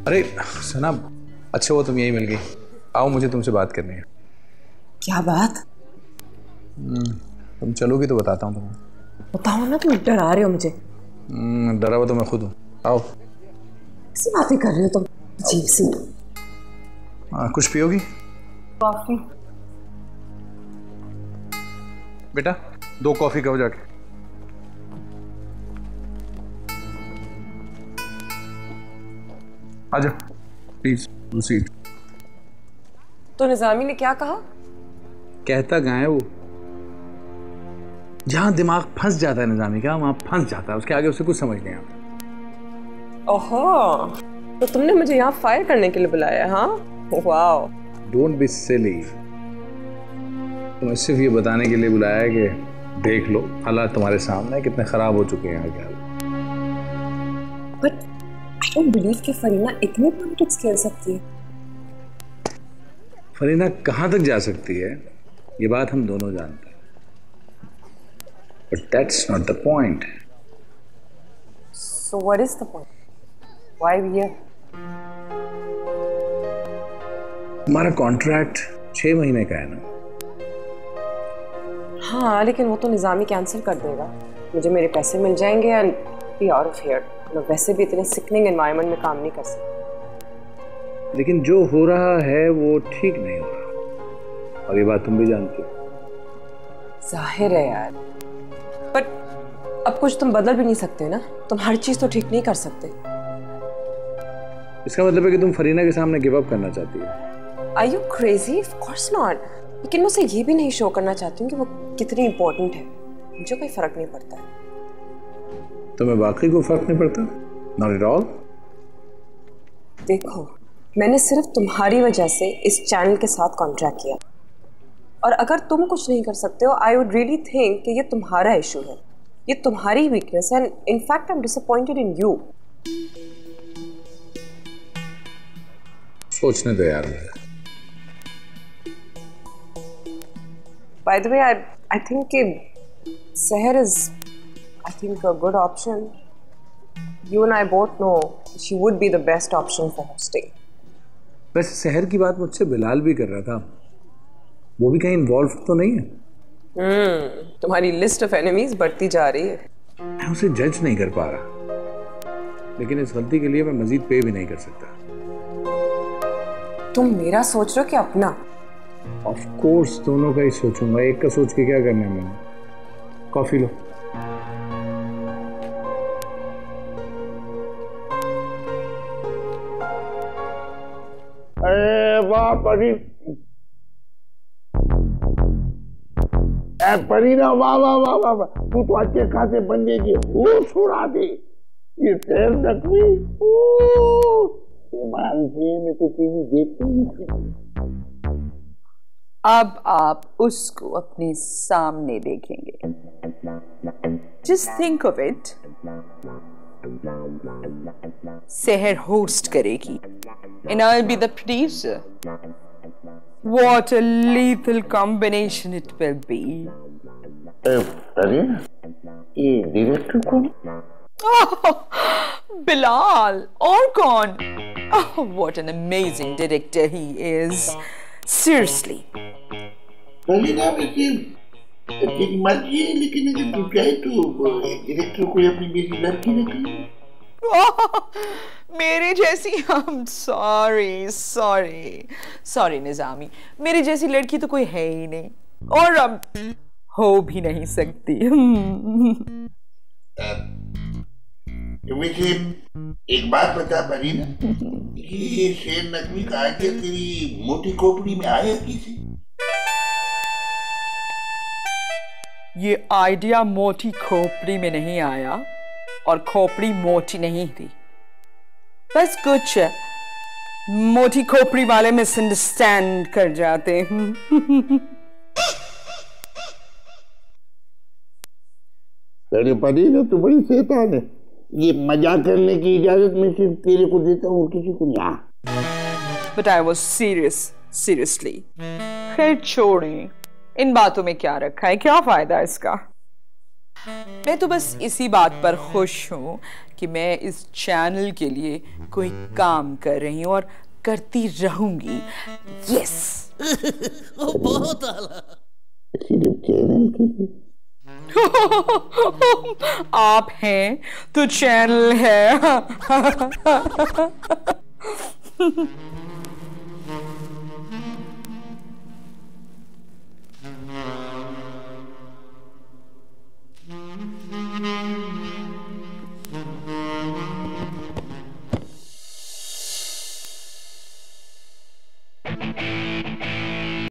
अरे सना, अच्छा वो तुम यही मिल गई। आओ, मुझे तुमसे बात करनी है। क्या बात? तुम चलोगी तो बताता हूँ तुम्हें। बताओ ना, तुम डरा रहे हो मुझे। डरा हुआ तो मैं खुद हूँ। आओ। कैसी बातें कर रहे हो तुम, अजीब सी। कुछ पियोगी? कॉफी। बेटा 2 कॉफी कहो जाके। आजा प्लीज, सीट। तो निजामी ने क्या कहा? कहता कहाँ है वो? जहां दिमाग फंस जाता है निजामी का, वहां फंस जाता है। उसके आगे उसे कुछ समझ नहीं आता। ओहो, तो तुमने मुझे यहाँ फायर करने के लिए बुलाया? हाँ, वाओ। Don't be silly. तुम्हें सिर्फ ये बताने के लिए बुलाया है कि देख लो हालात तुम्हारे सामने कितने खराब हो चुके हैं यहाँ के हाल। बट आई डोंट बिलीव कि फरीना इतनी पॉलिटिक्स खेल सकती है। फरीना कहाँ तक जा सकती है ये बात हम दोनों जानते हैं, but that's not the point. So what is the point? Why we here? तुम्हारा कॉन्ट्रैक्ट 6 महीने का है ना? हाँ, लेकिन वो तो निजामी कैंसिल कर देगा। मुझे मेरे पैसे मिल जाएंगे and be out of here. मैं वैसे भी इतने सिकनिंग एनवायरनमेंट में काम नहीं कर सकती। लेकिन जो हो रहा है वो ठीक नहीं हो रहा, और ये बात तुम भी जानती हो। जाहिर है यार, बट अब कुछ तुम बदल भी नहीं सकते ना। तुम हर चीज तो ठीक नहीं कर सकते। इसका मतलब है कि तुम फरीना के सामने गिव अप करना चाहती हो? Are you crazy? Of course not. लेकिन मैं उसे ये भी नहीं शो करना चाहती हूँ कि वो कितनी इंपॉर्टेंट है। मुझे कोई फर्क नहीं पड़ता है। तुम्हें वाकई को फर्क नहीं पड़ता? Not at all. देखो, मैंने सिर्फ तुम्हारी वजह से इस चैनल के साथ कॉन्ट्रैक्ट किया, और अगर तुम कुछ नहीं कर सकते हो, आई वुड रियली थिंक कि ये तुम्हारा इशू है, ये तुम्हारी वीकनेस है। And in fact I am disappointed in you. सोचने दो यार मुझे। By the way, I think कि सहर is a good option. You and I both know she would be the best option for hosting. वैसे शहर की बात मुझसे बिलाल भी कर रहा था, वो भी कहीं इन्वॉल्व तो नहीं है? तुम्हारी लिस्ट ऑफ एनिमीज बढ़ती जा रही है। मैं उसे जज नहीं कर पा रहा, लेकिन इस गलती के लिए मैं मजीद पे भी नहीं कर सकता। तुम मेरा सोच रहे हो कि अपना? ऑफ कोर्स दोनों का ही सोचूंगा, एक का सोच के क्या करना है मैंने। कॉफी लो। अरे वाह परी, परीना, वाह वाह वाह वाह वाह, तू तो अच्छे खासे बंदे की होश उड़ा दे। ये शहर नकली मैं तो टीवी देखती नहीं। अब आप उसको अपने सामने देखेंगे। जस्ट थिंक ऑफ इट, सहर होस्ट करेगी and I'll be the producer. What a lethal combination it will be. अरे ये डायरेक्टर कौन? Oh, Bilal और कौन? Oh, what an amazing director he is. Seriously. Pareena वैसे तेरी मर्जी है, लेकिन अगर तू चाहे तो डायरेक्टर को अपनी बेटी लड़की रखी। मेरे जैसी? सॉरी निजामी, मेरी जैसी लड़की तो कोई है ही नहीं, और अब हो भी नहीं सकती। मुझे एक बात बता परीना, ये शेर नकवी का आइडिया तेरी मोटी खोपड़ी में आया किसे? ये आइडिया मोटी खोपड़ी में नहीं आया, और खोपड़ी मोटी नहीं थी। बस कुछ मोटी खोपड़ी वाले मिसअंडरस्टैंड कर जाते हैं। अरे परीना तू बड़ी शैतान है, ये मजाक करने की इजाजत मैं सिर्फ तेरे को देता हूँ, किसी को नहीं। But I was seriously. खैर छोड़ें, इन बातों में क्या रखा है, क्या फायदा इसका। मैं तो बस इसी बात पर खुश हूँ कि मैं इस चैनल के लिए कोई काम कर रही हूँ और करती रहूंगी। यस। बहुत आला। सिर्फ चैनल के लिए? आप हैं तो चैनल है।